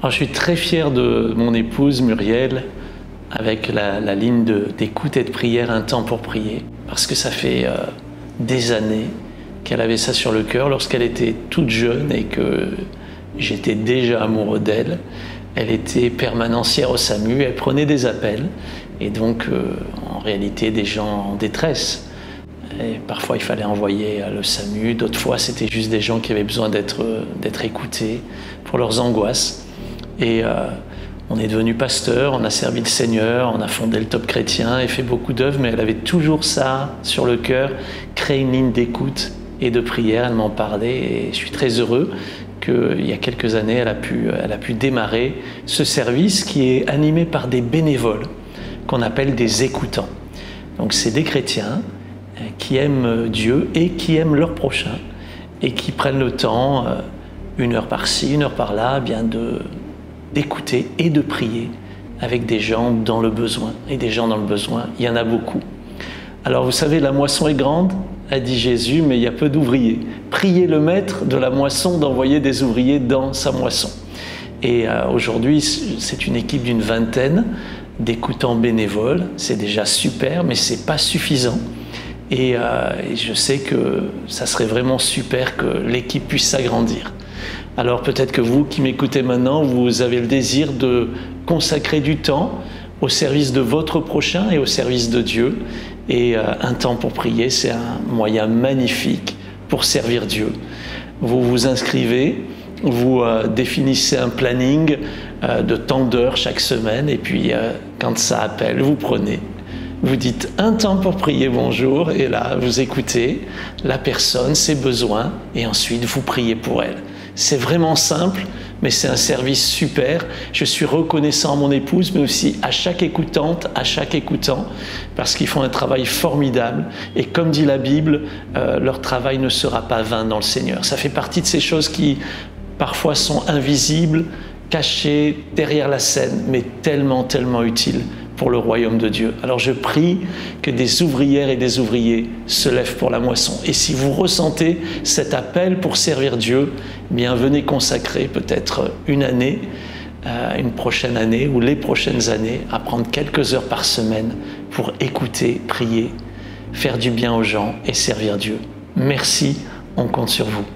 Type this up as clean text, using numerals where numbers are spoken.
Alors, je suis très fier de mon épouse Muriel avec la ligne d'écoute et de prière, un temps pour prier, parce que ça fait des années qu'elle avait ça sur le cœur. Lorsqu'elle était toute jeune et que j'étais déjà amoureux d'elle, elle était permanencière au SAMU, elle prenait des appels et donc en réalité des gens en détresse. Et parfois il fallait envoyer le SAMU, d'autres fois c'était juste des gens qui avaient besoin d'être écoutés pour leurs angoisses. Et on est devenu pasteur, on a servi le Seigneur, on a fondé le Top Chrétien et fait beaucoup d'œuvres, mais elle avait toujours ça sur le cœur, créer une ligne d'écoute et de prière. Elle m'en parlait et je suis très heureux qu'il y a quelques années, elle a pu démarrer ce service qui est animé par des bénévoles qu'on appelle des écoutants. Donc c'est des chrétiens qui aiment Dieu et qui aiment leur prochain et qui prennent le temps, une heure par-ci, une heure par-là, bien d'écouter et de prier avec des gens dans le besoin. Et des gens dans le besoin, il y en a beaucoup. Alors vous savez, la moisson est grande, a dit Jésus, mais il y a peu d'ouvriers. Priez le maître de la moisson d'envoyer des ouvriers dans sa moisson. Et aujourd'hui, c'est une équipe d'une vingtaine d'écoutants bénévoles. C'est déjà super, mais c'est pas suffisant. Et je sais que ça serait vraiment super que l'équipe puisse s'agrandir. Alors peut-être que vous qui m'écoutez maintenant, vous avez le désir de consacrer du temps au service de votre prochain et au service de Dieu. Et un temps pour prier, c'est un moyen magnifique pour servir Dieu. Vous vous inscrivez, vous définissez un planning de tant d'heures chaque semaine et puis quand ça appelle, vous prenez. Vous dites un temps pour prier, bonjour, et là vous écoutez la personne, ses besoins et ensuite vous priez pour elle. C'est vraiment simple, mais c'est un service super. Je suis reconnaissant à mon épouse, mais aussi à chaque écoutante, à chaque écoutant, parce qu'ils font un travail formidable. Et comme dit la Bible, leur travail ne sera pas vain dans le Seigneur. Ça fait partie de ces choses qui, parfois, sont invisibles, cachées derrière la scène, mais tellement, tellement utiles pour le royaume de Dieu. Alors je prie que des ouvrières et des ouvriers se lèvent pour la moisson. Et si vous ressentez cet appel pour servir Dieu, eh bien venez consacrer peut-être une année, une prochaine année ou les prochaines années à prendre quelques heures par semaine pour écouter, prier, faire du bien aux gens et servir Dieu. Merci, on compte sur vous.